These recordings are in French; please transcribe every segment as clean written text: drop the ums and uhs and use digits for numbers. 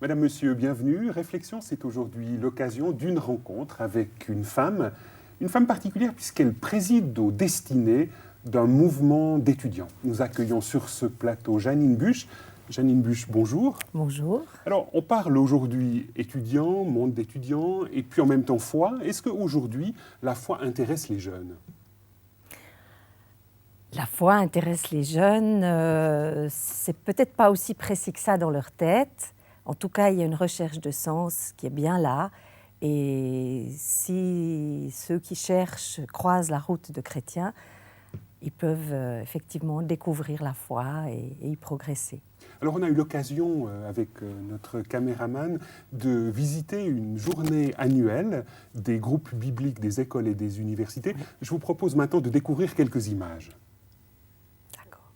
Madame, Monsieur, bienvenue. Réflexion, c'est aujourd'hui l'occasion d'une rencontre avec une femme particulière puisqu'elle préside aux destinées d'un mouvement d'étudiants. Nous accueillons sur ce plateau Janine Buch. Janine Buch, bonjour. Bonjour. Alors, on parle aujourd'hui étudiants, monde d'étudiants, et puis en même temps foi. Est-ce qu'aujourd'hui, la foi intéresse les jeunes ? La foi intéresse les jeunes, c'est peut-être pas aussi précis que ça dans leur tête. En tout cas, il y a une recherche de sens qui est bien là. Et si ceux qui cherchent croisent la route de chrétiens, ils peuvent effectivement découvrir la foi et y progresser. Alors, on a eu l'occasion, avec notre caméraman, de visiter une journée annuelle des groupes bibliques des écoles et des universités. Je vous propose maintenant de découvrir quelques images. D'accord.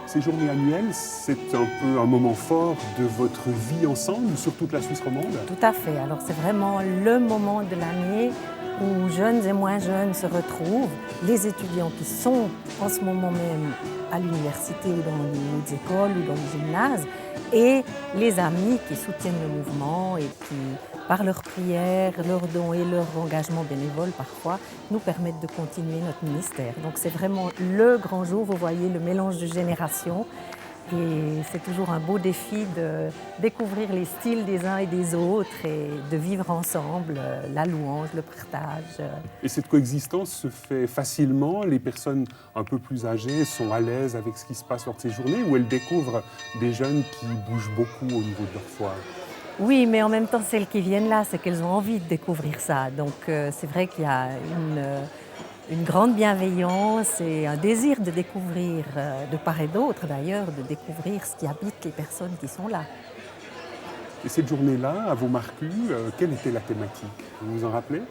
Ces journées annuelles, c'est un peu un moment fort de votre vie ensemble sur toute la Suisse romande ? Tout à fait. Alors c'est vraiment le moment de l'année où jeunes et moins jeunes se retrouvent, les étudiants qui sont en ce moment même à l'université ou dans les hautes écoles ou dans les gymnases, et les amis qui soutiennent le mouvement et qui, par leurs prières, leurs dons et leur engagement bénévole parfois, nous permettent de continuer notre ministère. Donc c'est vraiment le grand jour, vous voyez, le mélange de générations. Et c'est toujours un beau défi de découvrir les styles des uns et des autres et de vivre ensemble la louange, le partage. Et cette coexistence se fait facilement. Les personnes un peu plus âgées sont à l'aise avec ce qui se passe lors de ces journées, ou elles découvrent des jeunes qui bougent beaucoup au niveau de leur foi. Oui, mais en même temps, celles qui viennent là, c'est qu'elles ont envie de découvrir ça. Donc c'est vrai qu'il y a une grande bienveillance et un désir de découvrir, de part et d'autre d'ailleurs, de découvrir ce qui habite les personnes qui sont là. Et cette journée-là, à vos marcus, quelle était la thématique ? Vous vous en rappelez ?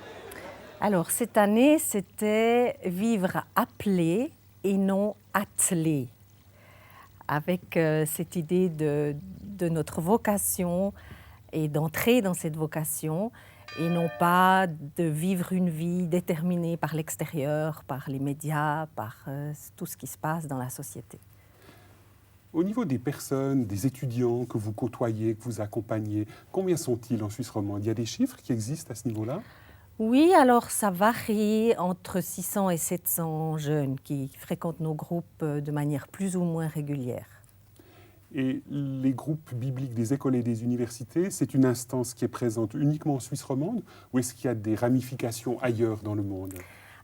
Alors cette année, c'était vivre appelé et non attelé, avec cette idée de notre vocation et d'entrer dans cette vocation, et non pas de vivre une vie déterminée par l'extérieur, par les médias, par tout ce qui se passe dans la société. Au niveau des personnes, des étudiants que vous côtoyez, que vous accompagnez, combien sont-ils en Suisse romande ? Il y a des chiffres qui existent à ce niveau-là ? Oui, alors ça varie entre 600 et 700 jeunes qui fréquentent nos groupes de manière plus ou moins régulière. Et les groupes bibliques des écoles et des universités, c'est une instance qui est présente uniquement en Suisse romande, ou est-ce qu'il y a des ramifications ailleurs dans le monde ?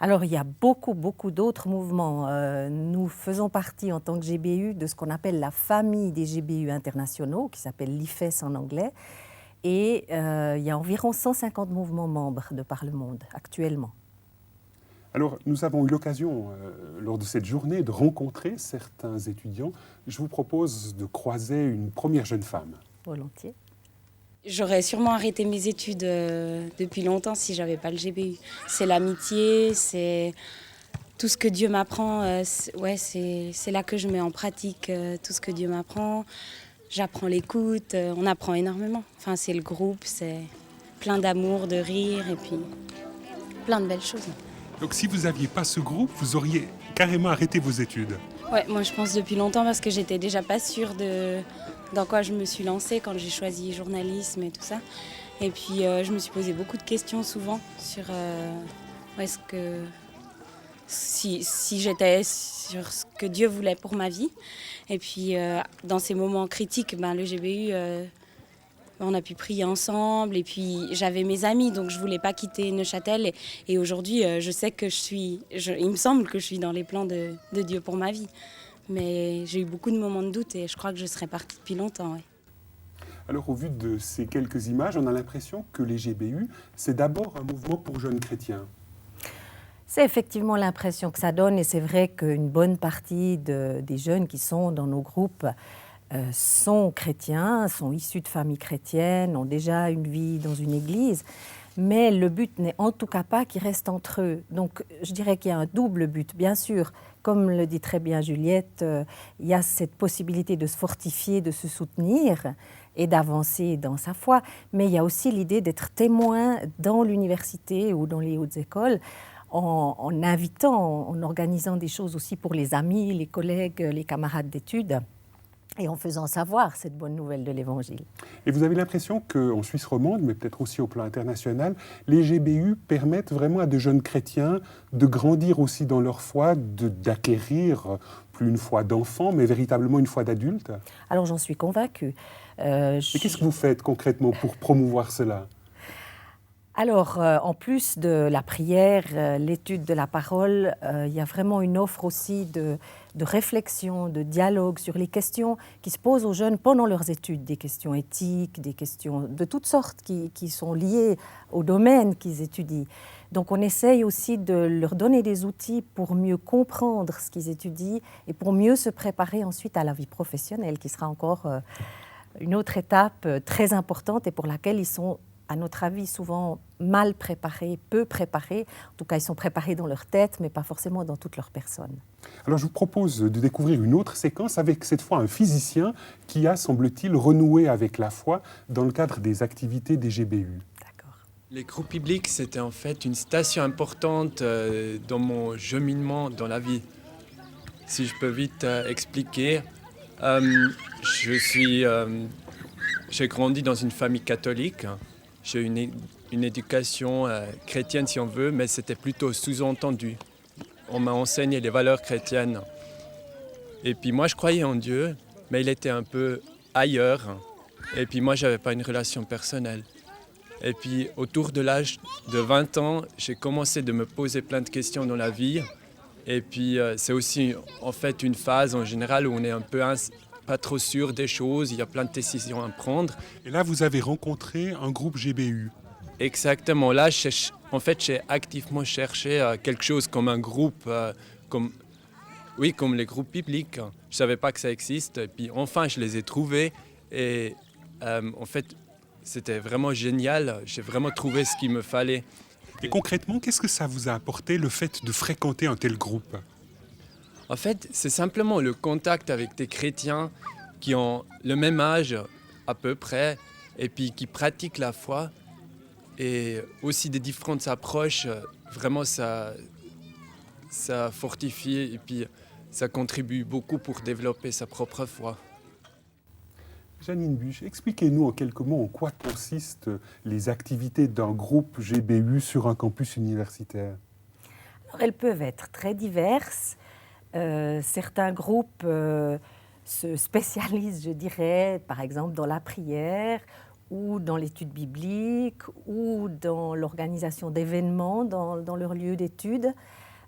Alors, il y a beaucoup d'autres mouvements. Nous faisons partie, en tant que GBU, de ce qu'on appelle la famille des GBU internationaux, qui s'appelle l'IFES en anglais. Et il y a environ 150 mouvements membres de par le monde, actuellement. Alors, nous avons eu l'occasion, lors de cette journée, de rencontrer certains étudiants. Je vous propose de croiser une première jeune femme. Volontiers. J'aurais sûrement arrêté mes études depuis longtemps si j'avais pas le GBU. C'est l'amitié, c'est tout ce que Dieu m'apprend. C'est là que je mets en pratique tout ce que Dieu m'apprend. J'apprends l'écoute, on apprend énormément. Enfin, c'est le groupe, c'est plein d'amour, de rire et puis plein de belles choses. Donc, si vous n'aviez pas ce groupe, vous auriez carrément arrêté vos études ? Ouais, moi je pense depuis longtemps parce que j'étais déjà pas sûre dans quoi je me suis lancée quand j'ai choisi journalisme et tout ça. Et puis je me suis posé beaucoup de questions souvent sur est-ce que si j'étais sur ce que Dieu voulait pour ma vie. Et puis dans ces moments critiques, le GBU, on a pu prier ensemble. Et puis j'avais mes amis, donc je voulais pas quitter Neuchâtel. Et aujourd'hui, je sais que il me semble que je suis dans les plans de Dieu pour ma vie. Mais j'ai eu beaucoup de moments de doute et je crois que je serais partie depuis longtemps. Ouais. Alors, au vu de ces quelques images, on a l'impression que les GBU, c'est d'abord un mouvement pour jeunes chrétiens. C'est effectivement l'impression que ça donne, et c'est vrai qu'une bonne partie des jeunes qui sont dans nos groupes sont chrétiens, sont issus de familles chrétiennes, ont déjà une vie dans une église. Mais le but n'est en tout cas pas qu'ils restent entre eux. Donc je dirais qu'il y a un double but. Bien sûr, comme le dit très bien Juliette, il y a cette possibilité de se fortifier, de se soutenir et d'avancer dans sa foi. Mais il y a aussi l'idée d'être témoin dans l'université ou dans les hautes écoles en invitant, en organisant des choses aussi pour les amis, les collègues, les camarades d'études, et en faisant savoir cette bonne nouvelle de l'Évangile. Et vous avez l'impression qu'en Suisse romande, mais peut-être aussi au plan international, les GBU permettent vraiment à de jeunes chrétiens de grandir aussi dans leur foi, d'acquérir plus une foi d'enfant, mais véritablement une foi d'adulte? Alors j'en suis convaincue. Et qu'est-ce que vous faites concrètement pour promouvoir cela? Alors, en plus de la prière, l'étude de la parole, il y a vraiment une offre aussi de réflexion, de dialogue sur les questions qui se posent aux jeunes pendant leurs études, des questions éthiques, des questions de toutes sortes qui sont liées au domaine qu'ils étudient. Donc on essaye aussi de leur donner des outils pour mieux comprendre ce qu'ils étudient et pour mieux se préparer ensuite à la vie professionnelle, qui sera encore une autre étape très importante et pour laquelle ils sont, à notre avis, souvent mal préparés, peu préparés. En tout cas, ils sont préparés dans leur tête, mais pas forcément dans toute leur personne. Alors, je vous propose de découvrir une autre séquence avec cette fois un physicien qui a, semble-t-il, renoué avec la foi dans le cadre des activités des GBU. D'accord. Les groupes bibliques, c'était en fait une station importante dans mon cheminement dans la vie. Si je peux vite expliquer, j'ai grandi dans une famille catholique. J'ai eu une éducation chrétienne, si on veut, mais c'était plutôt sous-entendu. On m'a enseigné les valeurs chrétiennes. Et puis moi, je croyais en Dieu, mais il était un peu ailleurs. Et puis moi, je n'avais pas une relation personnelle. Et puis, autour de l'âge de 20 ans, j'ai commencé de me poser plein de questions dans la vie. Et puis, c'est aussi en fait une phase en général où on est un peu pas trop sûr des choses, il y a plein de décisions à prendre. Et là, vous avez rencontré un groupe GBU. Exactement. Là, j'ai activement cherché quelque chose comme un groupe, comme les groupes bibliques. Je ne savais pas que ça existe. Et puis, enfin, je les ai trouvés. Et en fait, c'était vraiment génial. J'ai vraiment trouvé ce qu'il me fallait. Et concrètement, qu'est-ce que ça vous a apporté, le fait de fréquenter un tel groupe? En fait, c'est simplement le contact avec des chrétiens qui ont le même âge à peu près et puis qui pratiquent la foi et aussi des différentes approches. Vraiment, ça fortifie et puis ça contribue beaucoup pour développer sa propre foi. Janine Buch, expliquez-nous en quelques mots en quoi consistent les activités d'un groupe GBU sur un campus universitaire. Alors, elles peuvent être très diverses. Certains groupes se spécialisent, je dirais, par exemple dans la prière ou dans l'étude biblique ou dans l'organisation d'événements dans leur lieu d'étude.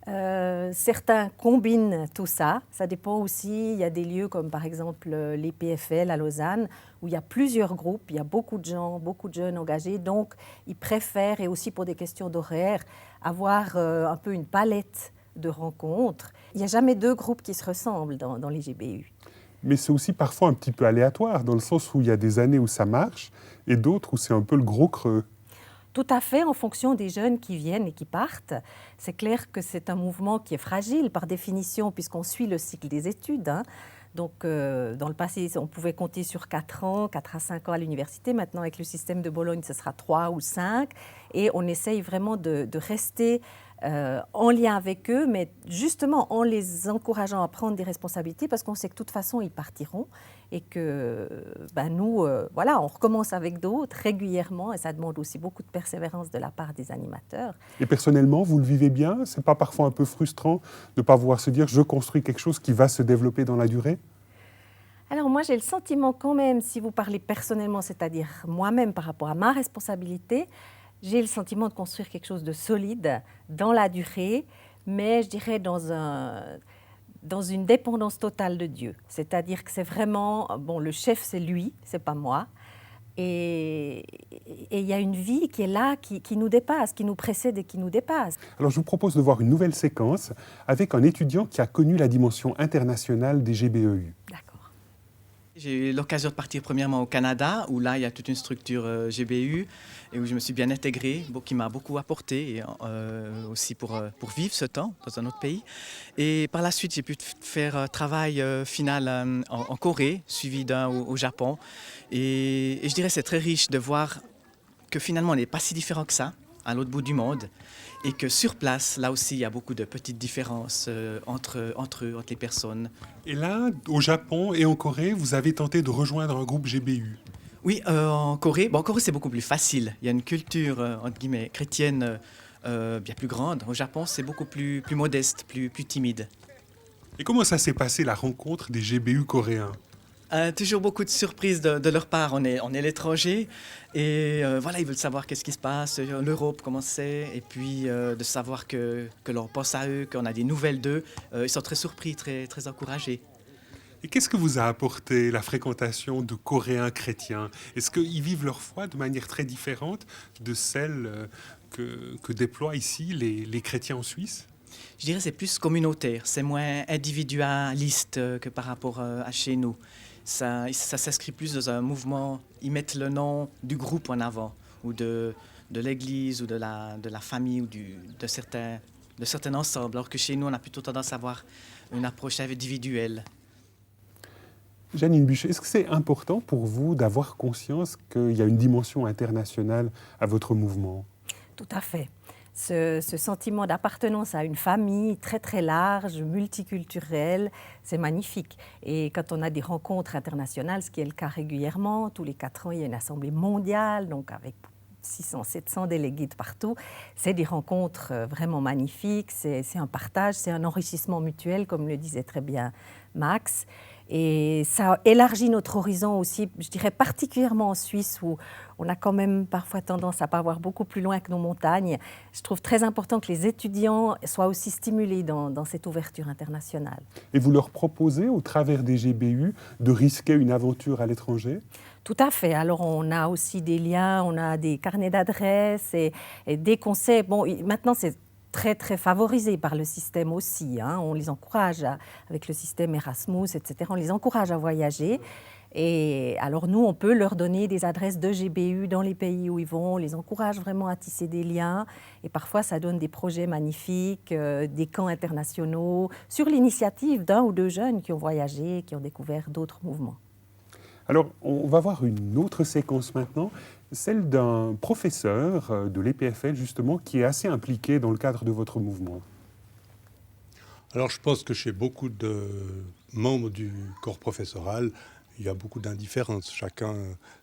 Certains combinent tout ça. Ça dépend aussi, il y a des lieux comme par exemple l'EPFL à Lausanne où il y a plusieurs groupes, il y a beaucoup de gens, beaucoup de jeunes engagés. Donc, ils préfèrent, et aussi pour des questions d'horaire, avoir un peu une palette de rencontres. Il n'y a jamais deux groupes qui se ressemblent dans les GBU. Mais c'est aussi parfois un petit peu aléatoire, dans le sens où il y a des années où ça marche et d'autres où c'est un peu le gros creux. Tout à fait, en fonction des jeunes qui viennent et qui partent. C'est clair que c'est un mouvement qui est fragile par définition, puisqu'on suit le cycle des études. Donc, dans le passé, on pouvait compter sur 4 ans, 4 à 5 ans à l'université. Maintenant, avec le système de Bologne, ce sera 3 ou 5. Et on essaye vraiment de rester en lien avec eux, mais justement en les encourageant à prendre des responsabilités, parce qu'on sait que de toute façon, ils partiront et que nous, on recommence avec d'autres régulièrement, et ça demande aussi beaucoup de persévérance de la part des animateurs. Et personnellement, vous le vivez bien? C'est pas parfois un peu frustrant de ne pas pouvoir se dire « je construis quelque chose qui va se développer dans la durée » ? Alors moi, j'ai le sentiment quand même, si vous parlez personnellement, c'est-à-dire moi-même par rapport à ma responsabilité, j'ai le sentiment de construire quelque chose de solide dans la durée, mais je dirais dans une dépendance totale de Dieu. C'est-à-dire que c'est vraiment, le chef c'est lui, c'est pas moi. Et il y a une vie qui est là, qui nous dépasse, qui nous précède et qui nous dépasse. Alors je vous propose de voir une nouvelle séquence avec un étudiant qui a connu la dimension internationale des GBEU. D'accord. J'ai eu l'occasion de partir premièrement au Canada, où là, il y a toute une structure GBU et où je me suis bien intégré, qui m'a beaucoup apporté et, aussi pour vivre ce temps dans un autre pays. Et par la suite, j'ai pu faire un travail final en Corée, suivi d'un au Japon. Et je dirais que c'est très riche de voir que finalement, on n'est pas si différent que ça. à l'autre bout du monde, et que sur place, là aussi, il y a beaucoup de petites différences entre eux, entre les personnes. Et là, au Japon et en Corée, vous avez tenté de rejoindre un groupe GBU. Oui, en Corée, en Corée c'est beaucoup plus facile. Il y a une culture, entre guillemets, chrétienne bien plus grande. Au Japon, c'est beaucoup plus modeste, plus timide. Et comment ça s'est passé, la rencontre des GBU coréens? Toujours beaucoup de surprises de leur part. On est l'étranger et voilà, ils veulent savoir qu'est-ce qui se passe, l'Europe, comment c'est, et puis de savoir que l'on pense à eux, qu'on a des nouvelles d'eux. Ils sont très surpris, très encouragés. Et qu'est-ce que vous a apporté la fréquentation de Coréens chrétiens? Est-ce qu'ils vivent leur foi de manière très différente de celle que déploient ici les chrétiens en Suisse? Je dirais que c'est plus communautaire, c'est moins individualiste que par rapport à chez nous. Ça s'inscrit plus dans un mouvement, ils mettent le nom du groupe en avant, ou de l'église, ou de la famille, ou de certains ensembles, alors que chez nous, on a plutôt tendance à avoir une approche individuelle. Janine Buch, est-ce que c'est important pour vous d'avoir conscience qu'il y a une dimension internationale à votre mouvement? Tout à fait. Ce sentiment d'appartenance à une famille très très large, multiculturelle, c'est magnifique. Et quand on a des rencontres internationales, ce qui est le cas régulièrement, tous les 4 ans il y a une assemblée mondiale, donc avec 600, 700 délégués de partout, c'est des rencontres vraiment magnifiques, c'est un partage, c'est un enrichissement mutuel, comme le disait très bien Max. Et ça élargit notre horizon aussi, je dirais particulièrement en Suisse, où on a quand même parfois tendance à pas voir beaucoup plus loin que nos montagnes. Je trouve très important que les étudiants soient aussi stimulés dans cette ouverture internationale. Et vous leur proposez, au travers des GBU, de risquer une aventure à l'étranger? Tout à fait. Alors, on a aussi des liens, on a des carnets d'adresses et des conseils. Bon, maintenant, c'est très, très favorisé par le système aussi. On les encourage, avec le système Erasmus, etc., on les encourage à voyager. Et alors, nous, on peut leur donner des adresses de GBU dans les pays où ils vont. On les encourage vraiment à tisser des liens. Et parfois, ça donne des projets magnifiques, des camps internationaux, sur l'initiative d'un ou deux jeunes qui ont voyagé, qui ont découvert d'autres mouvements. Alors, on va voir une autre séquence maintenant, celle d'un professeur de l'EPFL, justement, qui est assez impliqué dans le cadre de votre mouvement. Alors, je pense que chez beaucoup de membres du corps professoral, il y a beaucoup d'indifférence, chacun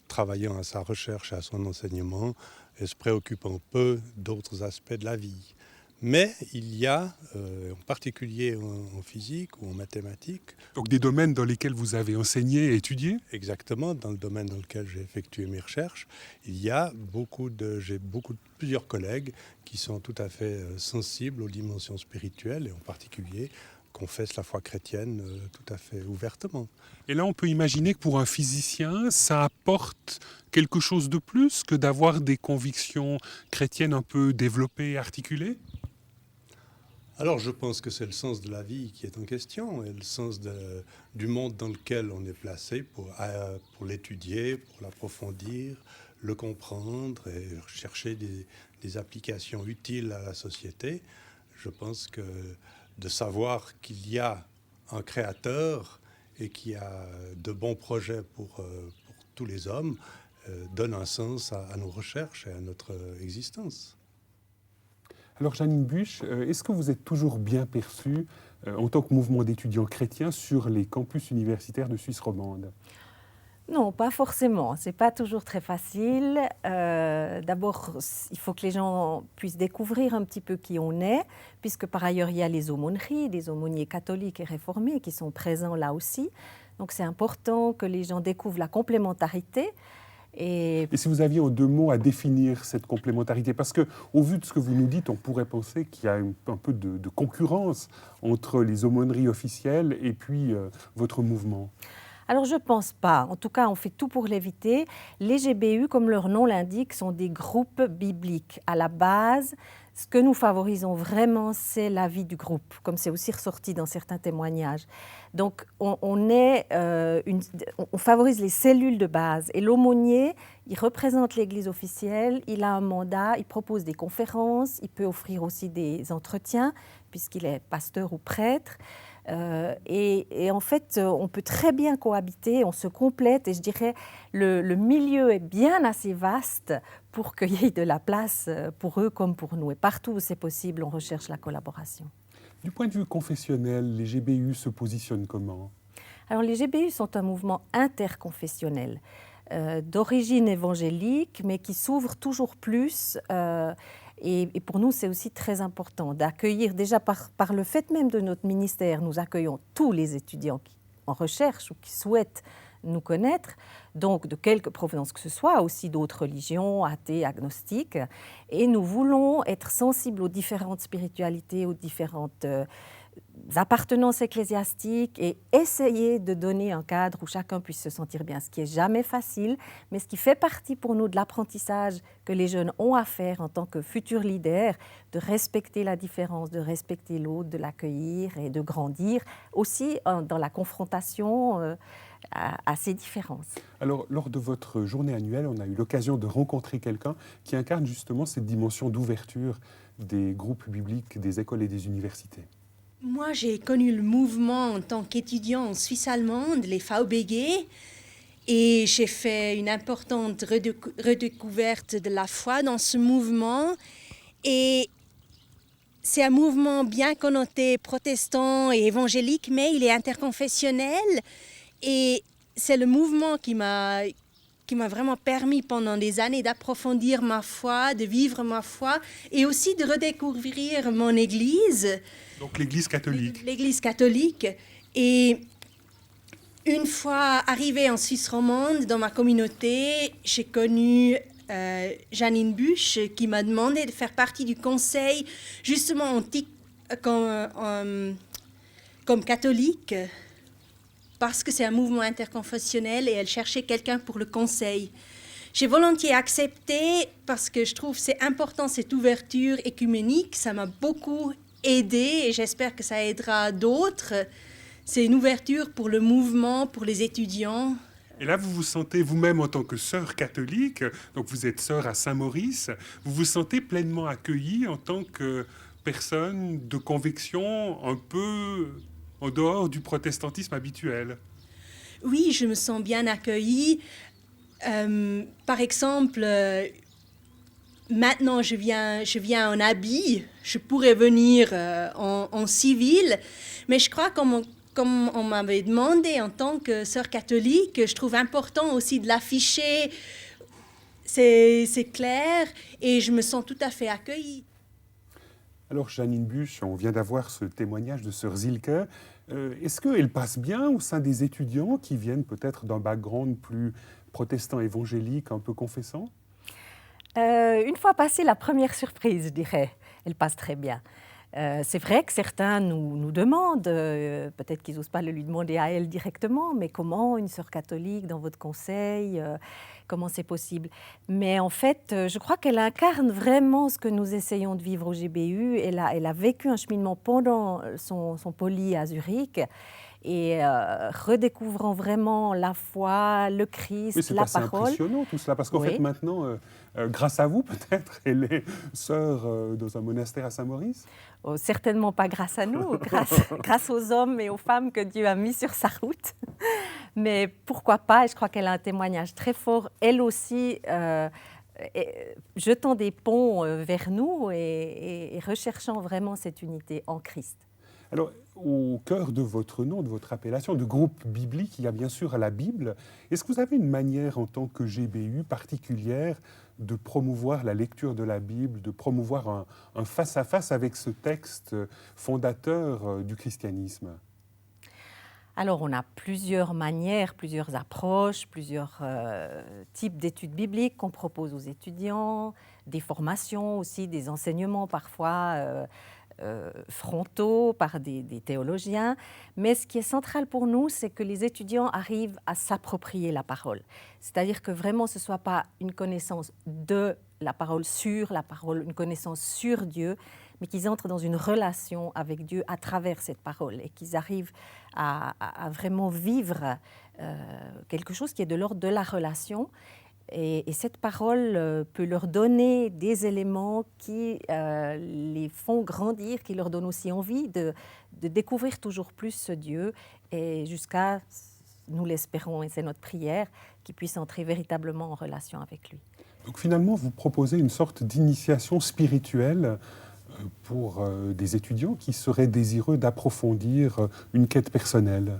travaillant à sa recherche et à son enseignement et se préoccupant peu d'autres aspects de la vie. Mais il y a, en particulier en physique ou en mathématiques... Donc des domaines dans lesquels vous avez enseigné et étudié? Exactement, dans le domaine dans lequel j'ai effectué mes recherches, il y a plusieurs collègues qui sont tout à fait sensibles aux dimensions spirituelles et en particulier confessent la foi chrétienne tout à fait ouvertement. Et là, on peut imaginer que pour un physicien, ça apporte quelque chose de plus que d'avoir des convictions chrétiennes un peu développées et articulées? Alors je pense que c'est le sens de la vie qui est en question et le sens du monde dans lequel on est placé pour l'étudier, pour l'approfondir, le comprendre et chercher des applications utiles à la société. Je pense que de savoir qu'il y a un créateur et qu'il y a de bons projets pour tous les hommes donne un sens à nos recherches et à notre existence. Alors Janine Buch, est-ce que vous êtes toujours bien perçue en tant que mouvement d'étudiants chrétiens sur les campus universitaires de Suisse romande? Non, pas forcément. Ce n'est pas toujours très facile. D'abord, il faut que les gens puissent découvrir un petit peu qui on est, puisque par ailleurs, il y a les aumôneries, des aumôniers catholiques et réformés qui sont présents là aussi. Donc c'est important que les gens découvrent la complémentarité. Et si vous aviez en 2 mots à définir cette complémentarité, parce qu'au vu de ce que vous nous dites, on pourrait penser qu'il y a un peu de concurrence entre les aumôneries officielles et puis votre mouvement. Alors je ne pense pas. En tout cas, on fait tout pour l'éviter. Les GBU, comme leur nom l'indique, sont des groupes bibliques. À la base, ce que nous favorisons vraiment, c'est la vie du groupe, comme c'est aussi ressorti dans certains témoignages. Donc on favorise les cellules de base. Et l'aumônier, il représente l'Église officielle, il a un mandat, il propose des conférences, il peut offrir aussi des entretiens, puisqu'il est pasteur ou prêtre. Et en fait, on peut très bien cohabiter, on se complète et je dirais le milieu est bien assez vaste pour qu'il y ait de la place pour eux comme pour nous. Et partout où c'est possible, on recherche la collaboration. Du point de vue confessionnel, les GBU se positionnent comment ? Alors les GBU sont un mouvement interconfessionnel d'origine évangélique, mais qui s'ouvre toujours plus. Et pour nous, c'est aussi très important d'accueillir, déjà par le fait même de notre ministère, nous accueillons tous les étudiants en recherche ou qui souhaitent nous connaître, donc de quelque provenance que ce soit, aussi d'autres religions, athées, agnostiques. Et nous voulons être sensibles aux différentes spiritualités, aux différentes appartenances ecclésiastiques et essayer de donner un cadre où chacun puisse se sentir bien, ce qui n'est jamais facile, mais ce qui fait partie pour nous de l'apprentissage que les jeunes ont à faire en tant que futurs leaders, de respecter la différence, de respecter l'autre, de l'accueillir et de grandir, aussi dans la confrontation à ces différences. Alors, lors de votre journée annuelle, on a eu l'occasion de rencontrer quelqu'un qui incarne justement cette dimension d'ouverture des groupes bibliques, des écoles et des universités. Moi, j'ai connu le mouvement en tant qu'étudiant en Suisse allemande, les VBG, et j'ai fait une importante redécouverte de la foi dans ce mouvement. Et c'est un mouvement bien connoté protestant et évangélique, mais il est interconfessionnel. Et c'est le mouvement qui m'a vraiment permis pendant des années d'approfondir ma foi, de vivre ma foi et aussi de redécouvrir mon Église. Donc l'Église catholique. L'Église catholique. Et une fois arrivée en Suisse romande, dans ma communauté, j'ai connu Janine Busch qui m'a demandé de faire partie du conseil, justement comme catholique, parce que c'est un mouvement interconfessionnel et elle cherchait quelqu'un pour le conseil. J'ai volontiers accepté parce que je trouve que c'est important, cette ouverture écuménique. Ça m'a beaucoup aidé et j'espère que ça aidera d'autres. C'est une ouverture pour le mouvement, pour les étudiants. Et là, vous vous sentez vous-même en tant que sœur catholique, donc vous êtes sœur à Saint-Maurice, vous vous sentez pleinement accueillie en tant que personne de conviction un peu en dehors du protestantisme habituel. Oui, je me sens bien accueillie. Par exemple, maintenant je viens en habit, je pourrais venir en civil, mais je crois comme on m'avait demandé en tant que sœur catholique, je trouve important aussi de l'afficher, c'est clair, et je me sens tout à fait accueillie. Alors, Janine Busch, on vient d'avoir ce témoignage de sœur Zilke. Est-ce qu'elle passe bien au sein des étudiants qui viennent peut-être d'un background plus protestant évangélique, un peu confessant ? Une fois passée la première surprise, je dirais, elle passe très bien. C'est vrai que certains nous demandent, peut-être qu'ils n'osent pas le lui demander à elle directement, mais comment une sœur catholique dans votre conseil, comment c'est possible ? Mais en fait, je crois qu'elle incarne vraiment ce que nous essayons de vivre au GBU. Elle a vécu un cheminement pendant son poly à Zurich. Et redécouvrant vraiment la foi, le Christ, la parole. C'est impressionnant tout cela, parce qu'en fait maintenant, grâce à vous peut-être, elle est sœur dans un monastère à Saint-Maurice. Oh, certainement pas grâce à nous, grâce aux hommes et aux femmes que Dieu a mis sur sa route. Mais pourquoi pas, et je crois qu'elle a un témoignage très fort, elle aussi, jetant des ponts vers nous et recherchant vraiment cette unité en Christ. Alors, au cœur de votre nom, de votre appellation, de groupe biblique, il y a bien sûr la Bible. Est-ce que vous avez une manière, en tant que GBU particulière, de promouvoir la lecture de la Bible, de promouvoir un face-à-face avec ce texte fondateur du christianisme ? Alors, on a plusieurs manières, plusieurs approches, plusieurs types d'études bibliques qu'on propose aux étudiants, des formations aussi, des enseignements parfois frontaux par des théologiens. Mais ce qui est central pour nous, c'est que les étudiants arrivent à s'approprier la parole. C'est-à-dire que vraiment, ce ne soit pas une connaissance de la parole sur la parole, une connaissance sur Dieu, mais qu'ils entrent dans une relation avec Dieu à travers cette parole et qu'ils arrivent à vraiment vivre quelque chose qui est de l'ordre de la relation. Et cette parole peut leur donner des éléments qui les font grandir, qui leur donnent aussi envie de découvrir toujours plus ce Dieu, et jusqu'à, nous l'espérons et c'est notre prière, qu'ils puissent entrer véritablement en relation avec lui. Donc finalement, vous proposez une sorte d'initiation spirituelle pour des étudiants qui seraient désireux d'approfondir une quête personnelle.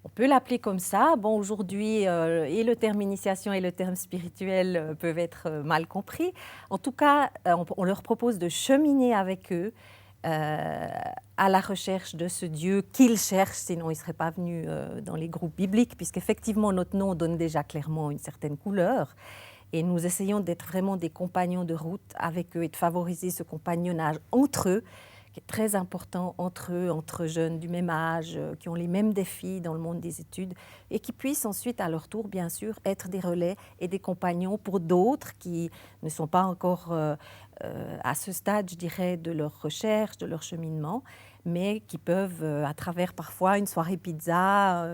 On peut l'appeler comme ça. Bon, aujourd'hui, et le terme initiation et le terme spirituel peuvent être mal compris. En tout cas, on leur propose de cheminer avec eux à la recherche de ce Dieu qu'ils cherchent, sinon ils ne seraient pas venus dans les groupes bibliques, puisqu'effectivement, notre nom donne déjà clairement une certaine couleur. Et nous essayons d'être vraiment des compagnons de route avec eux et de favoriser ce compagnonnage entre eux, qui est très important entre eux, entre jeunes du même âge, qui ont les mêmes défis dans le monde des études, et qui puissent ensuite, à leur tour, bien sûr, être des relais et des compagnons pour d'autres qui ne sont pas encore à ce stade, je dirais, de leur recherche, de leur cheminement, mais qui peuvent, à travers parfois une soirée pizza,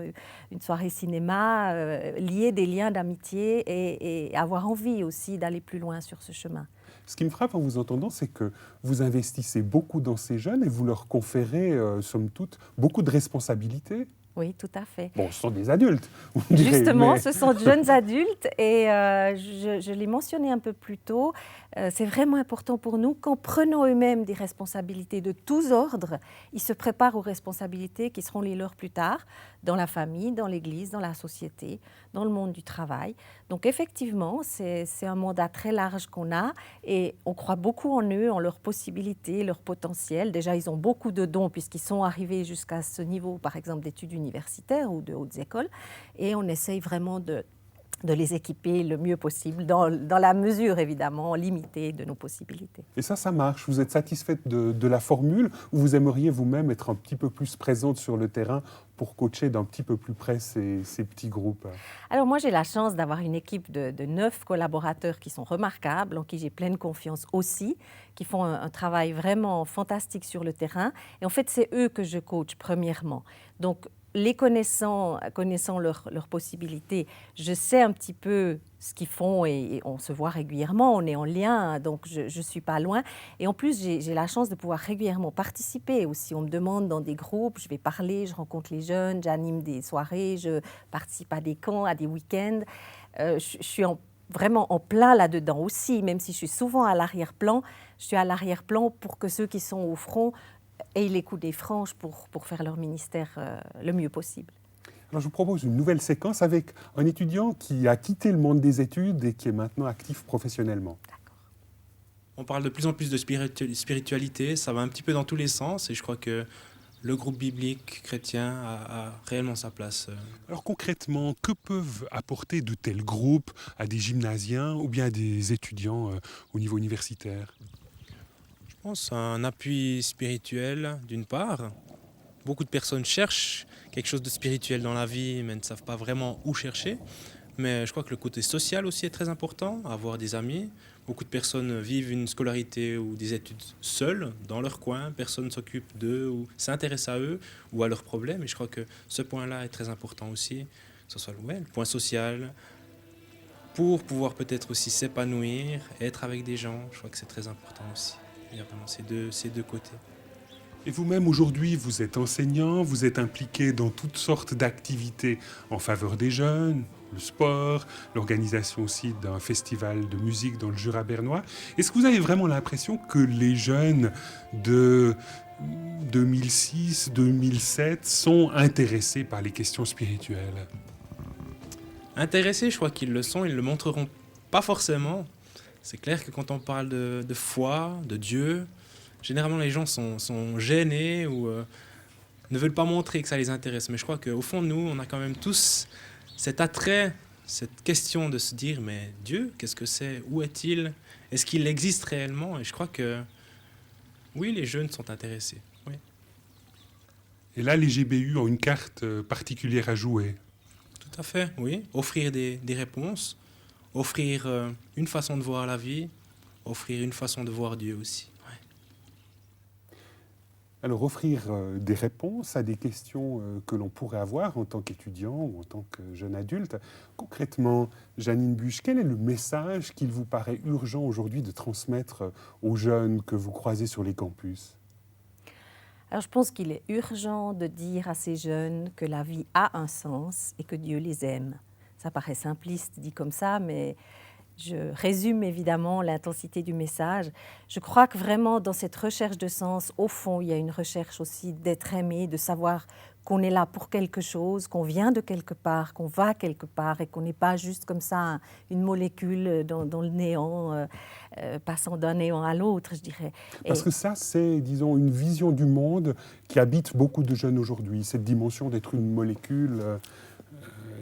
une soirée cinéma, lier des liens d'amitié et avoir envie aussi d'aller plus loin sur ce chemin. Ce qui me frappe en vous entendant, c'est que vous investissez beaucoup dans ces jeunes et vous leur conférez, somme toute, beaucoup de responsabilités. Oui, tout à fait. Bon, ce sont des adultes, on dirait, Justement, mais... ce sont de jeunes adultes et je l'ai mentionné un peu plus tôt, c'est vraiment important pour nous qu'en prenant eux-mêmes des responsabilités de tous ordres, ils se préparent aux responsabilités qui seront les leurs plus tard, dans la famille, dans l'Église, dans la société, dans le monde du travail. Donc effectivement, c'est un mandat très large qu'on a et on croit beaucoup en eux, en leurs possibilités, leur potentiel. Déjà, ils ont beaucoup de dons puisqu'ils sont arrivés jusqu'à ce niveau, par exemple, d'études universitaires ou de hautes écoles. Et on essaye vraiment de les équiper le mieux possible, dans la mesure, évidemment, limitée de nos possibilités. Et ça marche. Vous êtes satisfaite de la formule ou vous aimeriez vous-même être un petit peu plus présente sur le terrain pour coacher d'un petit peu plus près ces petits groupes? Alors moi, j'ai la chance d'avoir une équipe de 9 collaborateurs qui sont remarquables, en qui j'ai pleine confiance aussi, qui font un travail vraiment fantastique sur le terrain. Et en fait, c'est eux que je coach premièrement. Donc, les connaissant leurs possibilités, je sais un petit peu ce qu'ils font et on se voit régulièrement, on est en lien, donc je ne suis pas loin. Et en plus, j'ai la chance de pouvoir régulièrement participer aussi. On me demande dans des groupes, je vais parler, je rencontre les jeunes, j'anime des soirées, je participe à des camps, à des week-ends. Je suis vraiment en plein là-dedans aussi, même si je suis souvent à l'arrière-plan. Je suis à l'arrière-plan pour que ceux qui sont au front aient les coudées franches pour faire leur ministère le mieux possible. Alors, je vous propose une nouvelle séquence avec un étudiant qui a quitté le monde des études et qui est maintenant actif professionnellement. On parle de plus en plus de spiritualité, ça va un petit peu dans tous les sens et je crois que le groupe biblique chrétien a réellement sa place. Alors concrètement, que peuvent apporter de tels groupes à des gymnasiens ou bien à des étudiants au niveau universitaire ? Je pense à un appui spirituel d'une part. Beaucoup de personnes cherchent quelque chose de spirituel dans la vie mais ne savent pas vraiment où chercher. Mais je crois que le côté social aussi est très important, avoir des amis. Beaucoup de personnes vivent une scolarité ou des études seules, dans leur coin. Personne ne s'occupe d'eux ou s'intéresse à eux ou à leurs problèmes. Et je crois que ce point-là est très important aussi, que ce soit le point social, pour pouvoir peut-être aussi s'épanouir, être avec des gens. Je crois que c'est très important aussi. Il y a vraiment ces deux côtés. Et vous-même, aujourd'hui, vous êtes enseignant, vous êtes impliqué dans toutes sortes d'activités en faveur des jeunes, le sport, l'organisation aussi d'un festival de musique dans le Jura bernois. Est-ce que vous avez vraiment l'impression que les jeunes de 2006-2007 sont intéressés par les questions spirituelles ? Intéressés, je crois qu'ils le sont, ils ne le montreront pas forcément. C'est clair que quand on parle de foi, de Dieu, généralement les gens sont gênés ou ne veulent pas montrer que ça les intéresse. Mais je crois qu'au fond de nous, on a quand même tous cet attrait, cette question de se dire, mais Dieu, qu'est-ce que c'est? Où est-il? Est-ce qu'il existe réellement? Et je crois que oui, les jeunes sont intéressés. Oui. Et là, les GBU ont une carte particulière à jouer. Tout à fait, oui. Offrir des réponses, offrir une façon de voir la vie, offrir une façon de voir Dieu aussi. Alors, offrir des réponses à des questions que l'on pourrait avoir en tant qu'étudiant ou en tant que jeune adulte. Concrètement, Janine Busch, quel est le message qu'il vous paraît urgent aujourd'hui de transmettre aux jeunes que vous croisez sur les campus ? Alors je pense qu'il est urgent de dire à ces jeunes que la vie a un sens et que Dieu les aime. Ça paraît simpliste dit comme ça, mais je résume évidemment l'intensité du message. Je crois que vraiment dans cette recherche de sens, au fond, il y a une recherche aussi d'être aimé, de savoir qu'on est là pour quelque chose, qu'on vient de quelque part, qu'on va quelque part et qu'on n'est pas juste comme ça une molécule dans le néant, passant d'un néant à l'autre, je dirais. Parce que ça, c'est, disons, une vision du monde qui habite beaucoup de jeunes aujourd'hui, cette dimension d'être une molécule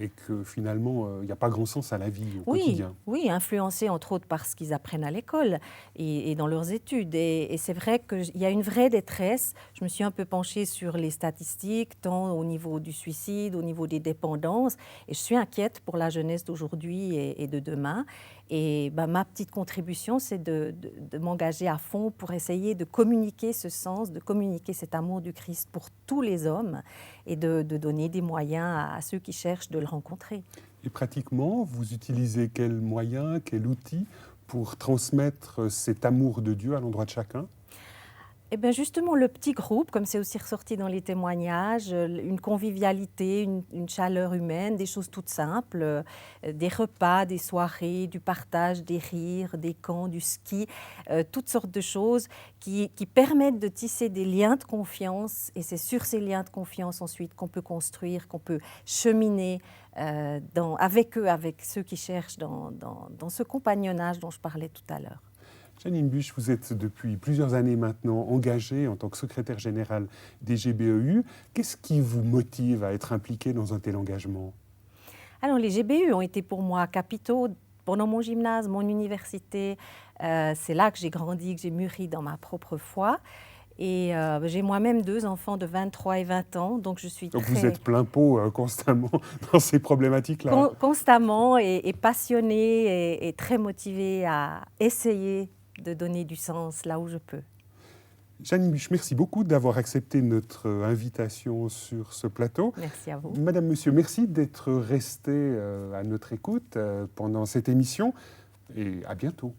et que finalement, il n'y a pas grand sens à la vie au quotidien. Oui, influencés entre autres par ce qu'ils apprennent à l'école et dans leurs études. Et c'est vrai qu'il y a une vraie détresse. Je me suis un peu penchée sur les statistiques, tant au niveau du suicide, au niveau des dépendances. Et je suis inquiète pour la jeunesse d'aujourd'hui et de demain. Et ma petite contribution, c'est de m'engager à fond pour essayer de communiquer ce sens, de communiquer cet amour du Christ pour tous les hommes et de donner des moyens à ceux qui cherchent de le rencontrer. Et pratiquement, vous utilisez quel moyen, quel outil pour transmettre cet amour de Dieu à l'endroit de chacun ? Eh bien justement, le petit groupe, comme c'est aussi ressorti dans les témoignages, une convivialité, une chaleur humaine, des choses toutes simples, des repas, des soirées, du partage, des rires, des camps, du ski, toutes sortes de choses qui permettent de tisser des liens de confiance. Et c'est sur ces liens de confiance ensuite qu'on peut construire, qu'on peut cheminer avec eux, avec ceux qui cherchent dans ce compagnonnage dont je parlais tout à l'heure. Janine Busch, vous êtes depuis plusieurs années maintenant engagée en tant que secrétaire générale des GBEU. Qu'est-ce qui vous motive à être impliquée dans un tel engagement ? Alors, les GBEU ont été pour moi capitaux pendant mon gymnase, mon université. C'est là que j'ai grandi, que j'ai mûri dans ma propre foi. Et j'ai moi-même 2 enfants de 23 et 20 ans, donc je suis Donc vous êtes plein pot constamment dans ces problématiques-là. Constamment et passionnée et très motivée à essayer de donner du sens là où je peux. Janine Busch, merci beaucoup d'avoir accepté notre invitation sur ce plateau. Merci à vous. Madame, Monsieur, merci d'être resté à notre écoute pendant cette émission et à bientôt.